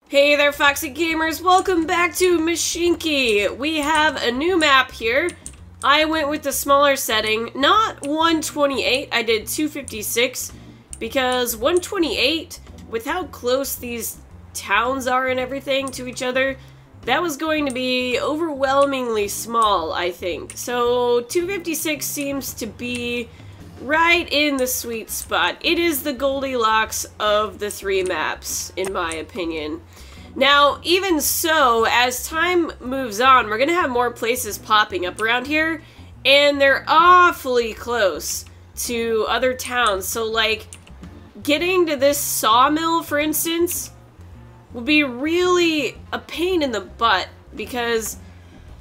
Hey there, Foxy Gamers! Welcome back to Mashinky! We have a new map here. I went with the smaller setting, not 128, I did 256, because 128, with how close these towns are and everything to each other, that was going to be overwhelmingly small, I think. So 256 seems to be right in the sweet spot. It is the Goldilocks of the three maps, in my opinion. Now, even so, as time moves on, we're going to have more places popping up around here, and they're awfully close to other towns. So, like, getting to this sawmill, for instance, would be really a pain in the butt, because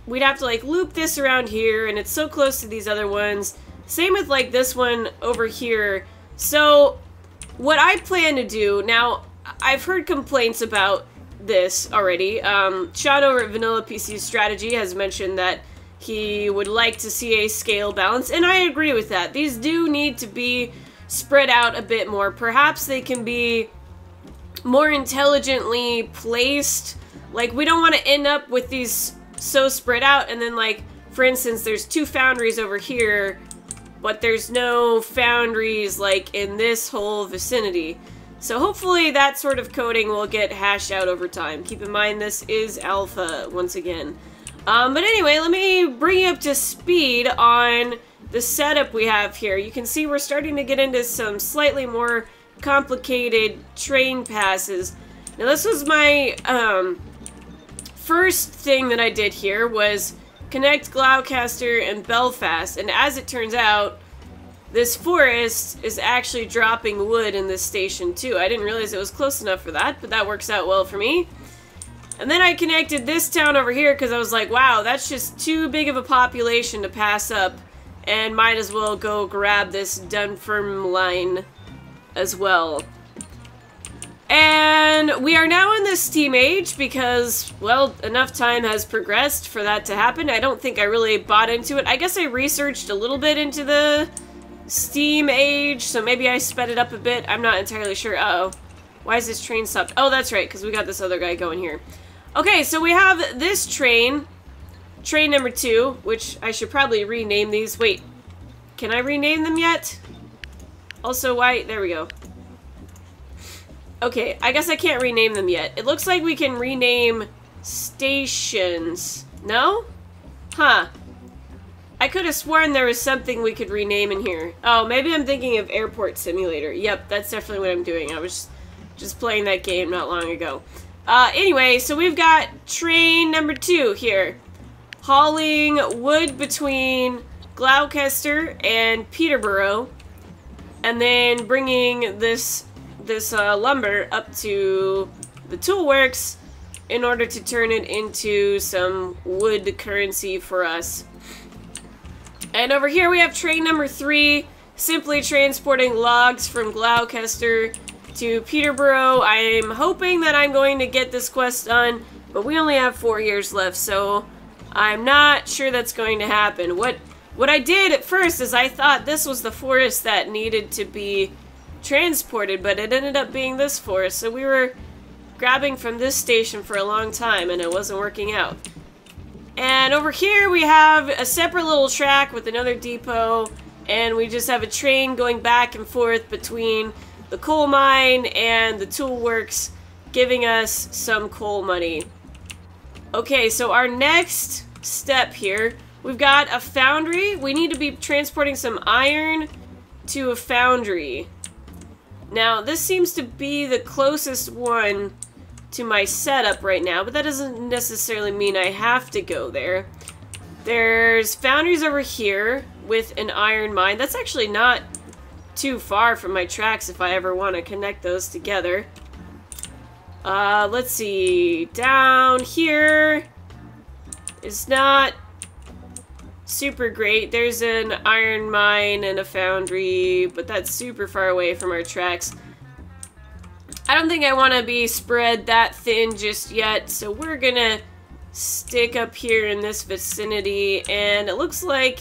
we'd have to, like, loop this around here, and it's so close to these other ones. Same with, like, this one over here. So, what I plan to do, now, I've heard complaints about this already. Sean over at Vanilla PC Strategy has mentioned that he would like to see a scale balance, and I agree with that. These do need to be spread out a bit more. Perhaps they can be more intelligently placed. Like, we don't want to end up with these so spread out, and then, like, for instance, there's two foundries over here, but there's no foundries, like, in this whole vicinity. So hopefully that sort of coding will get hashed out over time. Keep in mind this is alpha, once again. But anyway, let me bring you up to speed on the setup we have here. You can see we're starting to get into some slightly more complicated train passes. Now this was my first thing that I did here, was connect Gloucester and Belfast, and as it turns out, this forest is actually dropping wood in this station too. I didn't realize it was close enough for that, but that works out well for me. And then I connected this town over here because I was like, wow, that's just too big of a population to pass up, and might as well go grab this Dunfermline as well. And we are now in the Steam Age because, well, enough time has progressed for that to happen. I don't think I really bought into it. I guess I researched a little bit into the Steam Age, so maybe I sped it up a bit. I'm not entirely sure. Uh-oh. Why is this train stopped? Oh, that's right, because we got this other guy going here. Okay, so we have this train, train number 2, which I should probably rename these. Wait, can I rename them yet? Also, why? There we go. Okay, I guess I can't rename them yet. It looks like we can rename stations. No? Huh. I could have sworn there was something we could rename in here. Oh, maybe I'm thinking of Airport Simulator. Yep, that's definitely what I'm doing. I was just playing that game not long ago. Anyway, so we've got train number 2 here. Hauling wood between Gloucester and Peterborough. And then bringing this lumber up to the toolworks in order to turn it into some wood currency for us. And over here we have train number 3, simply transporting logs from Gloucester to Peterborough. I'm hoping that I'm going to get this quest done, but we only have 4 years left, so I'm not sure that's going to happen. What I did at first is I thought this was the forest that needed to be transported, but it ended up being this forest, so we were grabbing from this station for a long time, and it wasn't working out. And over here we have a separate little track with another depot, and we just have a train going back and forth between the coal mine and the tool works, giving us some coal money. Okay, so our next step here, we've got a foundry. We need to be transporting some iron to a foundry. Now, this seems to be the closest one to my setup right now, but that doesn't necessarily mean I have to go there. There's foundries over here with an iron mine. That's actually not too far from my tracks if I ever want to connect those together. Let's see. Down here is not super great. There's an iron mine and a foundry, but that's super far away from our tracks. I don't think I want to be spread that thin just yet, so we're gonna stick up here in this vicinity, and it looks like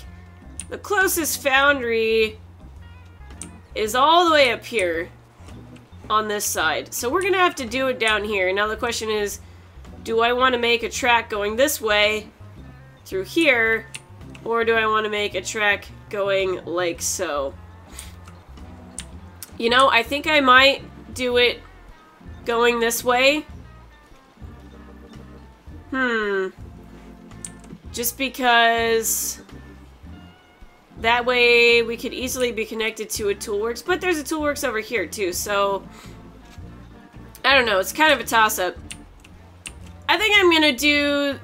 the closest foundry is all the way up here. on this side. So we're gonna have to do it down here. Now the question is, do I want to make a track going this way through here, or do I want to make a track going like so? You know, I think I might do it going this way. Just because that way we could easily be connected to a toolworks, but there's a toolworks over here too, so I don't know, it's kind of a toss-up. I think I'm gonna do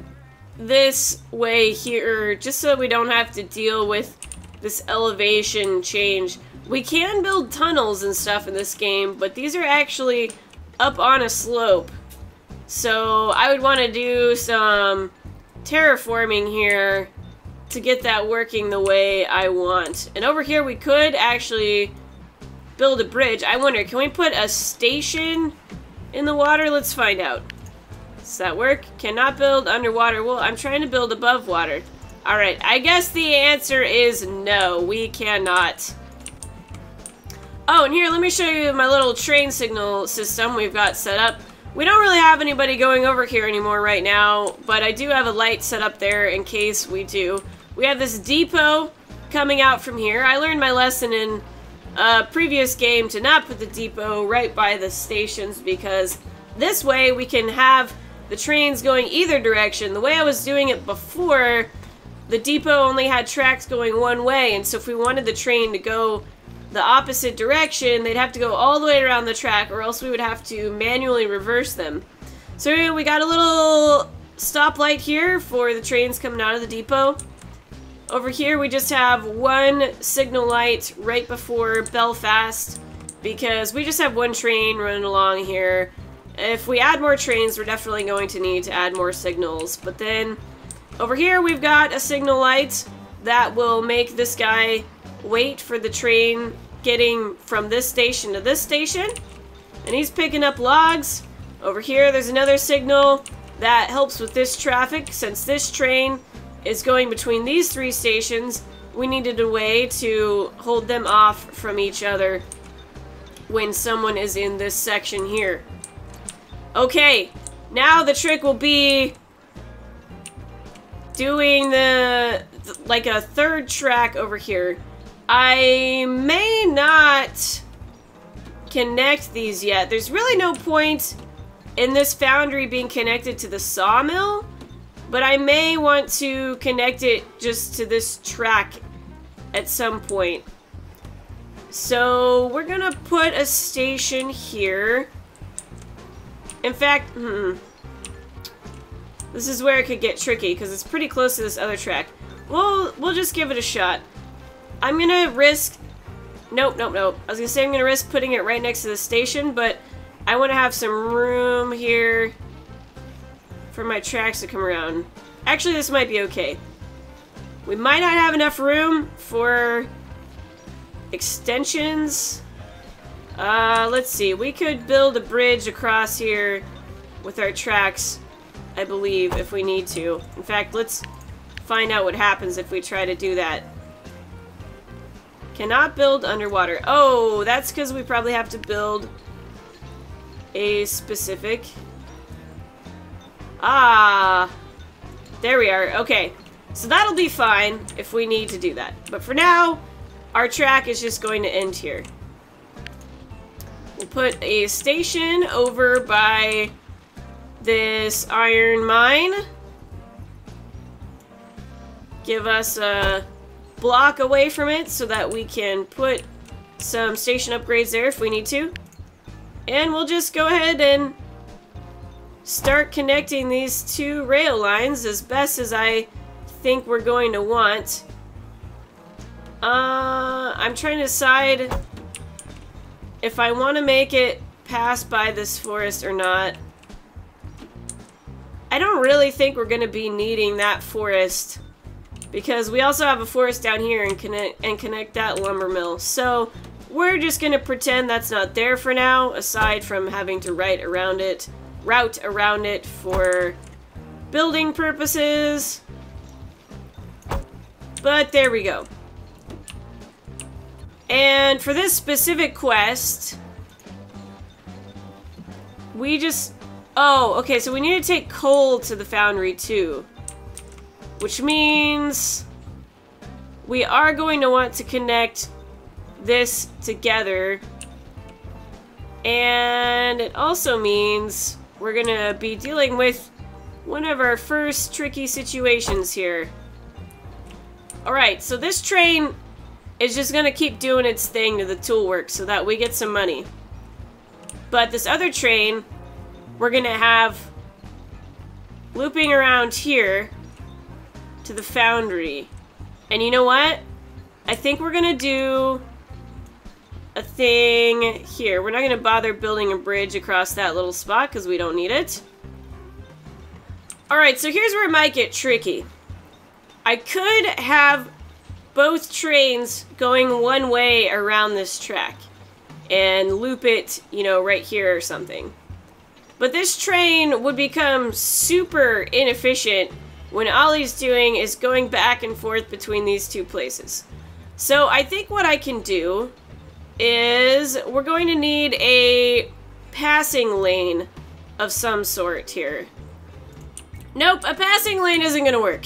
this way here just so we don't have to deal with this elevation change. We can build tunnels and stuff in this game, but these are actually up on a slope. So I would want to do some terraforming here to get that working the way I want. And over here we could actually build a bridge. I wonder, can we put a station in the water? Let's find out. Does that work? Cannot build underwater. Well, I'm trying to build above water. Alright, I guess the answer is no, we cannot. Oh, and here, let me show you my little train signal system we've got set up. We don't really have anybody going over here anymore right now, but I do have a light set up there in case we do. We have this depot coming out from here. I learned my lesson in a previous game to not put the depot right by the stations, because this way we can have the trains going either direction. The way I was doing it before, the depot only had tracks going one way, and so if we wanted the train to go the opposite direction, they'd have to go all the way around the track, or else we would have to manually reverse them. So we got a little stoplight here for the trains coming out of the depot. Over here we just have one signal light right before Belfast, because we just have one train running along here. If we add more trains, we're definitely going to need to add more signals. But then over here we've got a signal light that will make this guy wait for the train getting from this station to this station, and he's picking up logs. Over here there's another signal that helps with this traffic. Since this train is going between these three stations, we needed a way to hold them off from each other when someone is in this section here. Okay, now the trick will be doing like a third track over here. I may not connect these yet. There's really no point in this foundry being connected to the sawmill, but I may want to connect it just to this track at some point. So we're gonna put a station here. In fact, this is where it could get tricky because it's pretty close to this other track. We'll just give it a shot. I'm gonna risk... Nope. I was gonna say I'm gonna risk putting it right next to the station, but I want to have some room here for my tracks to come around. Actually, this might be okay. We might not have enough room for extensions. Let's see. We could build a bridge across here with our tracks, I believe, if we need to. In fact, let's find out what happens if we try to do that. Cannot build underwater. Oh, that's because we probably have to build a specific... Ah, there we are. Okay, so that'll be fine if we need to do that. But for now, our track is just going to end here. We'll put a station over by this iron mine. Give us a block away from it so that we can put some station upgrades there if we need to. And we'll just go ahead and start connecting these two rail lines as best as I think we're going to want. I'm trying to decide if I want to make it pass by this forest or not. I don't really think we're going to be needing that forest, because we also have a forest down here and connect that lumber mill. So we're just going to pretend that's not there for now, aside from having to route around it for building purposes. But there we go. And for this specific quest, we just... Oh, okay, so we need to take coal to the foundry too. Which means we are going to want to connect this together. And it also means we're gonna be dealing with one of our first tricky situations here. Alright, so this train is just gonna keep doing its thing to the toolworks so that we get some money. But this other train, we're gonna have looping around here to the foundry. And you know what? I think we're gonna do a thing here. We're not gonna bother building a bridge across that little spot because we don't need it. Alright, so here's where it might get tricky. I could have both trains going one way around this track and loop it, you know, right here or something. But this train would become super inefficient when all he's doing is going back and forth between these two places. So I think what I can do is we're going to need a passing lane of some sort here. Nope, a passing lane isn't going to work.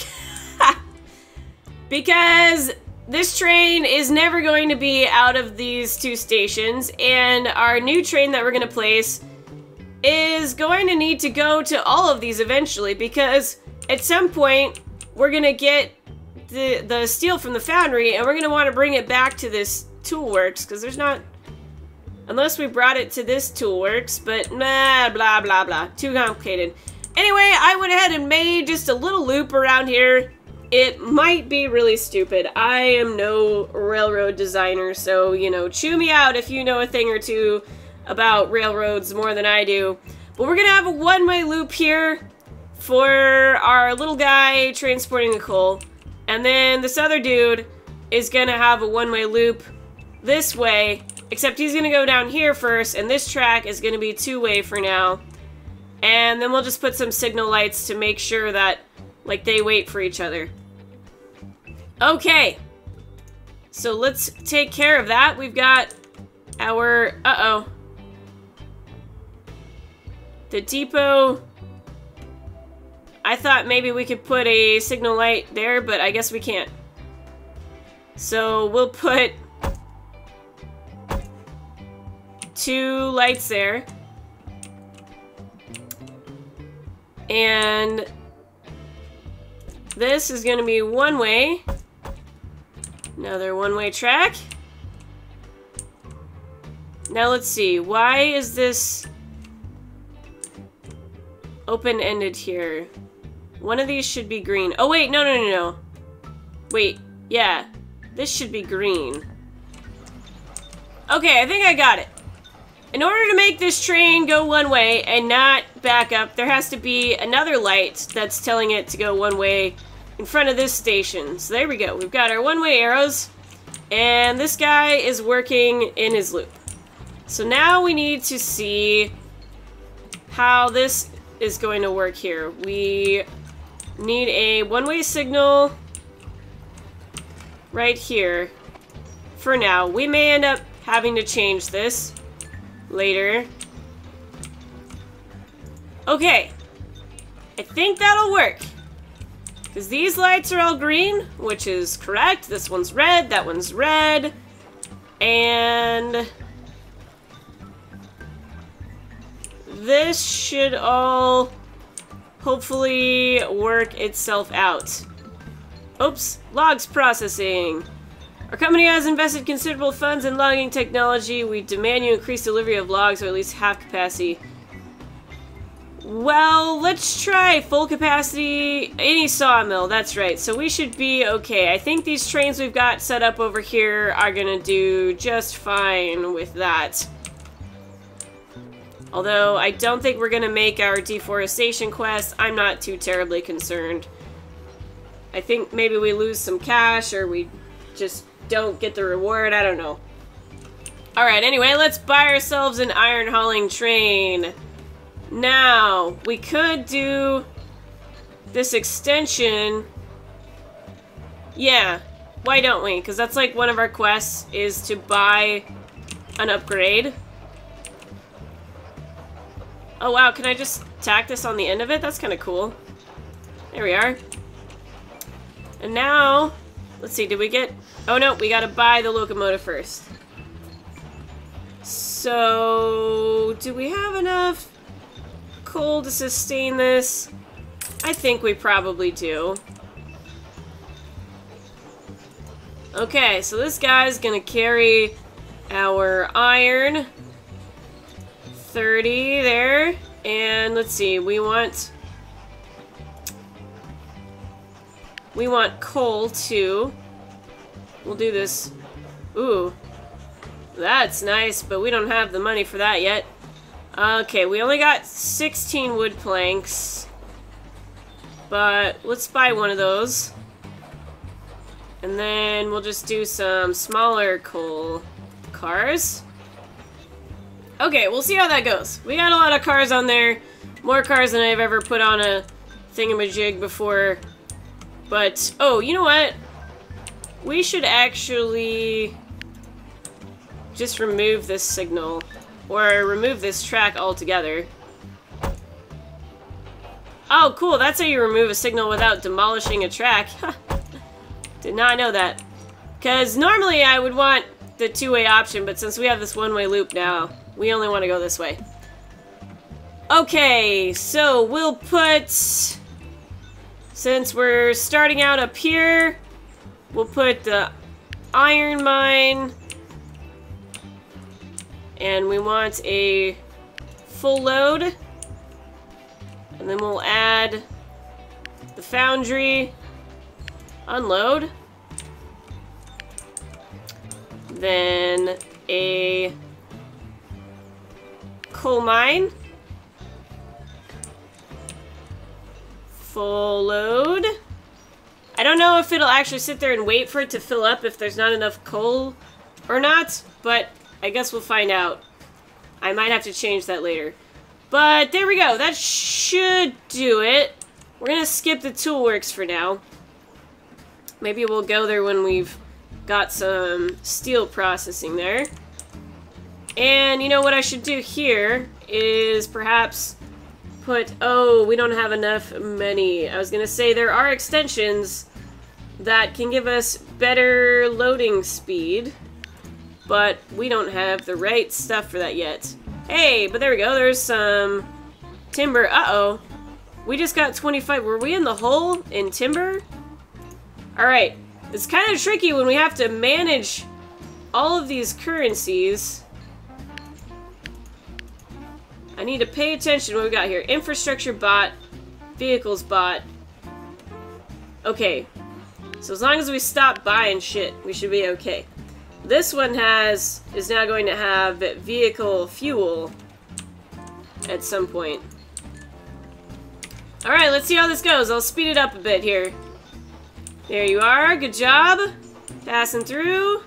Because this train is never going to be out of these two stations, and our new train that we're going to place is going to need to go to all of these eventually, because at some point we're going to get the steel from the foundry, and we're going to want to bring it back to this toolworks, because there's not... Unless we brought it to this toolworks, but nah, blah, blah, blah. Too complicated. Anyway, I went ahead and made just a little loop around here. It might be really stupid. I am no railroad designer, so, you know, chew me out if you know a thing or two about railroads more than I do. But we're gonna have a one-way loop here for our little guy transporting the coal. And then this other dude is gonna have a one-way loop this way, except he's gonna go down here first, and this track is gonna be two-way for now. And then we'll just put some signal lights to make sure that, like, they wait for each other. Okay. So let's take care of that. We've got our... Uh-oh. The depot... I thought maybe we could put a signal light there, but I guess we can't. So we'll put 2 lights there. And this is going to be one way. Another one-way track. Now let's see. Why is this open-ended here? One of these should be green. Oh wait, no. Wait, yeah. This should be green. Okay, I think I got it. In order to make this train go one way and not back up, there has to be another light that's telling it to go one way in front of this station. So there we go. We've got our one-way arrows, and this guy is working in his loop. So now we need to see how this is going to work here. We need a one-way signal right here for now. We may end up having to change this later. Okay. I think that'll work. Because these lights are all green, which is correct. This one's red, that one's red. And this should all hopefully work itself out. Oops, logs processing. Our company has invested considerable funds in logging technology. We demand you increase delivery of logs or at least half capacity. Well, let's try full capacity. Any sawmill, that's right. So we should be okay. I think these trains we've got set up over here are gonna do just fine with that. Although I don't think we're gonna make our deforestation quest. I'm not too terribly concerned. I think maybe we lose some cash or we just don't get the reward. I don't know. Alright, anyway, let's buy ourselves an iron hauling train. Now, we could do this extension. Yeah, why don't we? Because that's like one of our quests is to buy an upgrade. Oh wow, can I just tack this on the end of it? That's kind of cool. There we are. And now, let's see, did we get... Oh no, we gotta buy the locomotive first. So, do we have enough coal to sustain this? I think we probably do. Okay, so this guy's gonna carry our iron. 30 there. And let's see, we want coal too. We'll do this. Ooh. That's nice, but we don't have the money for that yet. Okay, we only got 16 wood planks. But let's buy one of those. And then we'll just do some smaller coal cars. Okay, we'll see how that goes. We got a lot of cars on there. More cars than I've ever put on a thingamajig before. But, oh, you know what? We should actually just remove this signal. Or remove this track altogether. Oh, cool. That's how you remove a signal without demolishing a track. Did not know that. Because normally I would want the two-way option, but since we have this one-way loop now, we only want to go this way. Okay, so we'll put... Since we're starting out up here, we'll put the iron mine. And we want a full load. And then we'll add the foundry. Unload. Then a coal mine. Full load. I don't know if it'll actually sit there and wait for it to fill up if there's not enough coal or not, but I guess we'll find out. I might have to change that later. But there we go. That should do it. We're gonna skip the toolworks for now. Maybe we'll go there when we've got some steel processing there. And you know what I should do here is perhaps put... Oh, we don't have enough money. I was gonna say there are extensions that can give us better loading speed, but we don't have the right stuff for that yet. Hey, but there we go. There's some timber. Uh-oh. We just got 25. Were we in the hole in timber? Alright. It's kind of tricky when we have to manage all of these currencies. I need to pay attention to what we got here. Infrastructure bought. Vehicles bought. Okay. So as long as we stop buying shit, we should be okay. This one is now going to have vehicle fuel at some point. Alright, let's see how this goes. I'll speed it up a bit here. There you are. Good job. Passing through.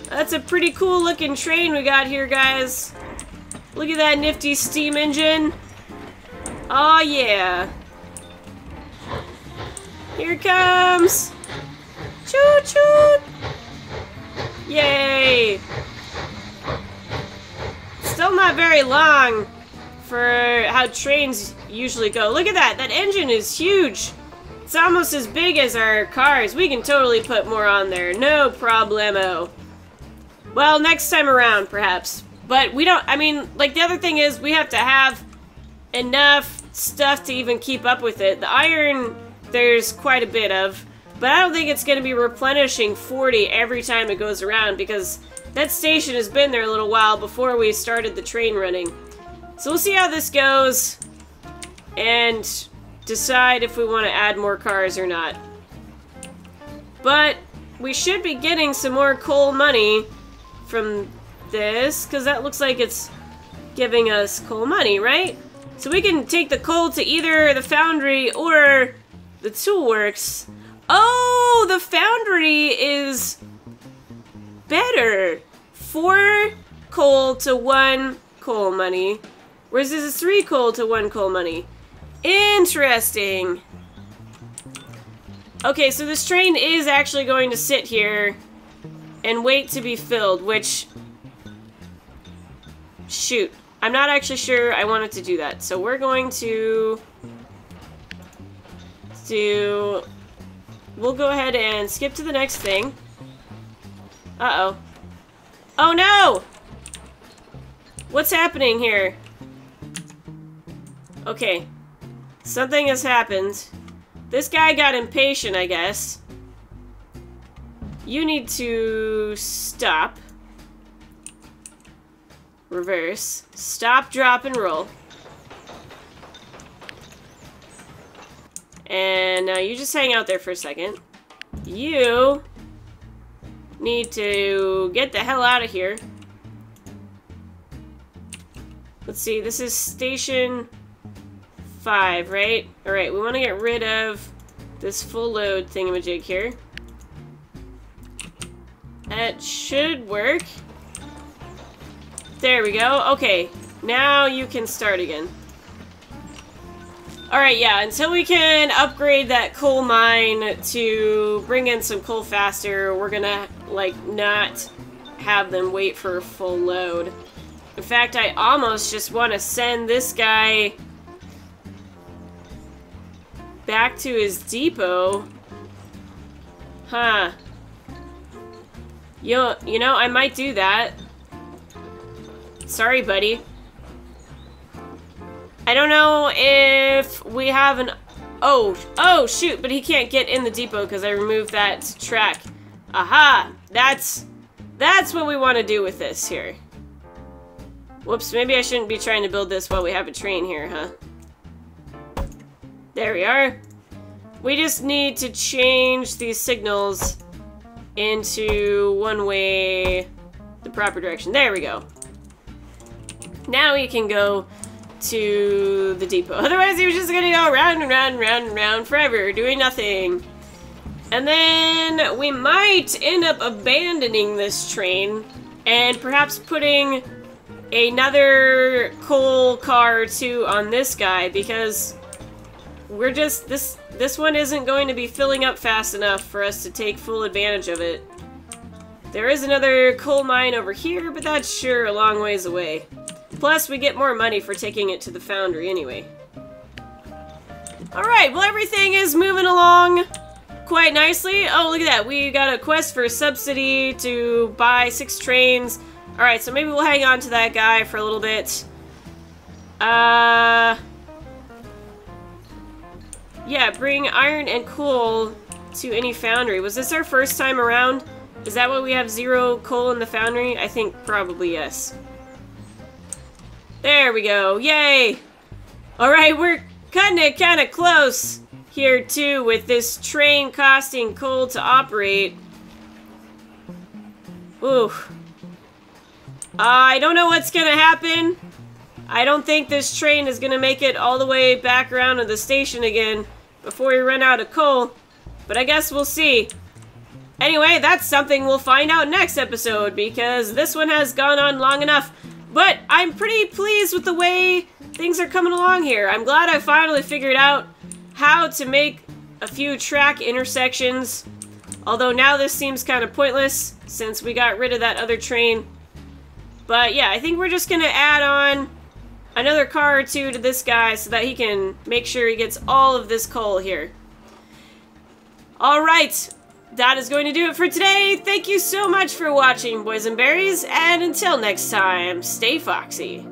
That's a pretty cool looking train we got here, guys. Look at that nifty steam engine. Oh yeah. Here it comes. Choo choo. Yay. Still not very long for how trains usually go. Look at that. That engine is huge. It's almost as big as our cars. We can totally put more on there. No problemo. Well, next time around, perhaps. But we don't, I mean, like, the other thing is we have to have enough stuff to even keep up with it. The iron, there's quite a bit of, but I don't think it's going to be replenishing 40 every time it goes around, because that station has been there a little while before we started the train running. So we'll see how this goes, and decide if we want to add more cars or not. But we should be getting some more coal money from this, because that looks like it's giving us coal money, right? So we can take the coal to either the foundry or the toolworks. Oh, the foundry is better. 4 coal to 1 coal money, whereas this is 3 coal to 1 coal money. Interesting. Okay, so this train is actually going to sit here and wait to be filled, which shoot. I'm not actually sure I wanted to do that. So we're going to we'll go ahead and skip to the next thing. Uh-oh. Oh no! What's happening here? Okay. Something has happened. This guy got impatient, I guess. You need to stop. Reverse. Stop, drop, and roll. And now you just hang out there for a second. You need to get the hell out of here. Let's see, this is station 5, right? Alright, we want to get rid of this full load thingamajig here. That should work. There we go. Okay, now you can start again. Alright, yeah, until we can upgrade that coal mine to bring in some coal faster, we're gonna, like, not have them wait for a full load. In fact, I almost just want to send this guy back to his depot. Huh. You know, I might do that. Sorry, buddy. I don't know if we have an... Oh, shoot, but he can't get in the depot because I removed that track. Aha! That's what we want to do with this here. Whoops, maybe I shouldn't be trying to build this while we have a train here, huh? There we are. We just need to change these signals into one way, the proper direction. There we go. Now we can go to the depot. Otherwise, he was just gonna go round and round and round and round forever, doing nothing. And then we might end up abandoning this train and perhaps putting another coal car or two on this guy, because we're just, this one isn't going to be filling up fast enough for us to take full advantage of it. There is another coal mine over here, but that's sure a long ways away. Plus, we get more money for taking it to the foundry anyway. Alright, well, everything is moving along quite nicely. Oh, look at that. We got a quest for a subsidy to buy 6 trains. Alright, so maybe we'll hang on to that guy for a little bit. Yeah, bring iron and coal to any foundry. Was this our first time around? Is that why we have 0 coal in the foundry? I think probably yes. There we go. Yay! Alright, we're cutting it kind of close here, too, with this train costing coal to operate. Ooh. I don't know what's gonna happen. I don't think this train is gonna make it all the way back around to the station again before we run out of coal. But I guess we'll see. Anyway, that's something we'll find out next episode, because this one has gone on long enough. But I'm pretty pleased with the way things are coming along here. I'm glad I finally figured out how to make a few track intersections. Although now this seems kind of pointless since we got rid of that other train. But yeah, I think we're just gonna add on another car or two to this guy so that he can make sure he gets all of this coal here. Alright, that is going to do it for today. Thank you so much for watching, boys and berries, and until next time, stay foxy.